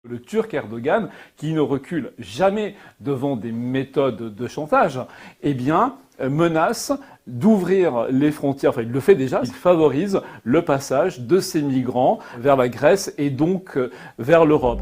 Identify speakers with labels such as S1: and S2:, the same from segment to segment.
S1: Le Turc Erdogan, qui ne recule jamais devant des méthodes de chantage, eh bien, menace d'ouvrir les frontières, enfin il le fait déjà, il favorise le passage de ces migrants vers la Grèce et donc vers l'Europe.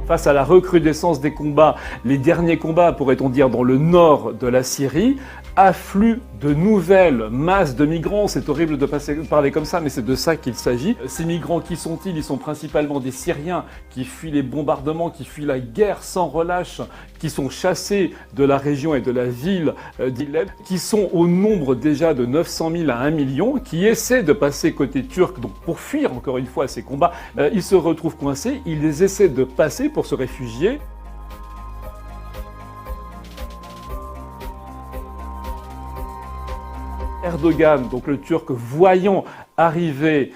S1: Face à la recrudescence des combats, les derniers combats, pourrait-on dire, dans le nord de la Syrie, affluent de nouvelles masses de migrants. C'est horrible de parler comme ça, mais c'est de ça qu'il s'agit. Ces migrants, qui sont-ils? Ils sont principalement des Syriens qui fuient les bombardements, qui fuient la guerre sans relâche, qui sont chassés de la région et de la ville d'Idlib, qui sont au nombre déjà de 900 000 à 1 million, qui essaient de passer côté turc, donc pour fuir encore une fois ces combats. Ils se retrouvent coincés, ils essaient de passer pour se réfugier. Erdogan, donc le Turc, voyant arriver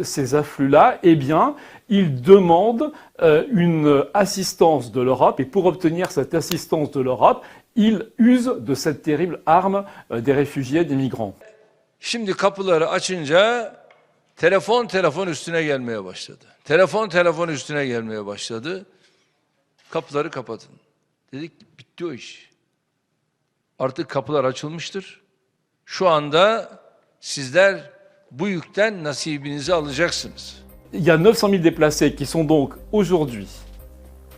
S1: ces afflux-là, eh bien, il demande une assistance de l'Europe, et pour obtenir cette assistance de l'Europe, il use de cette terrible arme des réfugiés, des migrants.
S2: Şimdi kapıları açınca telefon üstüne gelmeye başladı. Telefon üstüne gelmeye başladı. Kapıları kapatın. Dedik bitti o iş. Artık kapılar açılmıştır. Şu anda sizler bu yükten nasibinizi alacaksınız.
S1: Il y a 900 000 déplacés qui sont donc aujourd'hui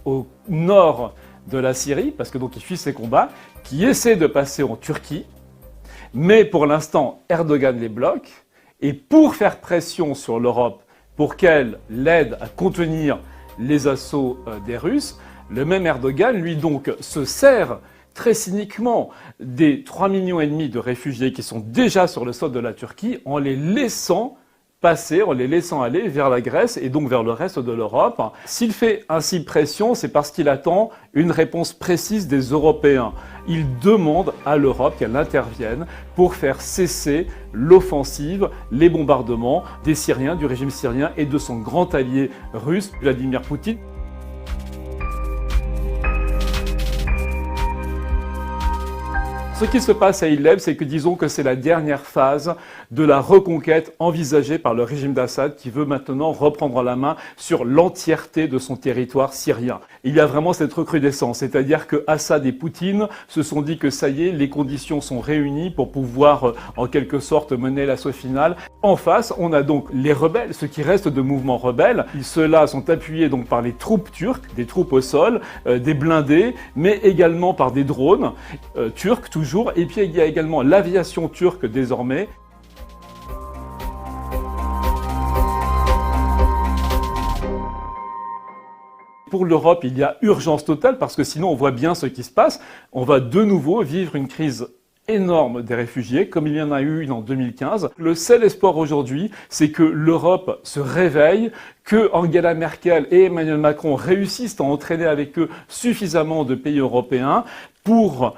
S1: au nord de la Syrie, parce que donc ils fuient ces combats, qui essaient de passer en Turquie, mais pour l'instant Erdogan les bloque, et pour faire pression sur l'Europe pour qu'elle l'aide à contenir les assauts des Russes, le même Erdogan, lui donc, se sert très cyniquement des 3,5 millions de réfugiés qui sont déjà sur le sol de la Turquie en les laissant passer, en les laissant aller vers la Grèce et donc vers le reste de l'Europe. S'il fait ainsi pression, c'est parce qu'il attend une réponse précise des Européens. Il demande à l'Europe qu'elle intervienne pour faire cesser l'offensive, les bombardements des Syriens, du régime syrien et de son grand allié russe, Vladimir Poutine. Ce qui se passe à Idlib, c'est que disons que c'est la dernière phase de la reconquête envisagée par le régime d'Assad qui veut maintenant reprendre la main sur l'entièreté de son territoire syrien. Il y a vraiment cette recrudescence, c'est-à-dire que Assad et Poutine se sont dit que ça y est, les conditions sont réunies pour pouvoir en quelque sorte mener l'assaut final. En face, on a donc les rebelles, ceux qui restent de mouvements rebelles. Ceux-là sont appuyés donc par les troupes turques, des troupes au sol, des blindés, mais également par des drones turcs toujours. Et puis il y a également l'aviation turque désormais. Pour l'Europe, il y a urgence totale parce que sinon on voit bien ce qui se passe. On va de nouveau vivre une crise énorme des réfugiés, comme il y en a eu une en 2015. Le seul espoir aujourd'hui, c'est que l'Europe se réveille, que Angela Merkel et Emmanuel Macron réussissent à entraîner avec eux suffisamment de pays européens pour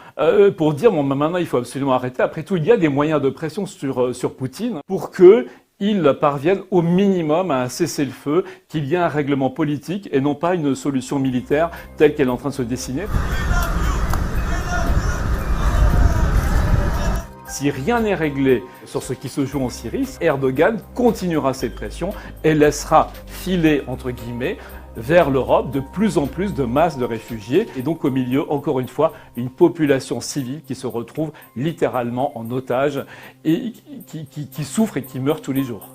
S1: dire bon, maintenant il faut absolument arrêter. Après tout, il y a des moyens de pression sur Poutine pour qu'ils parviennent au minimum à un cessez-le-feu, qu'il y ait un règlement politique et non pas une solution militaire telle qu'elle est en train de se dessiner. Si rien n'est réglé sur ce qui se joue en Syrie, Erdogan continuera ses pressions et laissera filer, entre guillemets, vers l'Europe de plus en plus de masses de réfugiés et donc au milieu, encore une fois, une population civile qui se retrouve littéralement en otage et qui souffre et qui meurt tous les jours.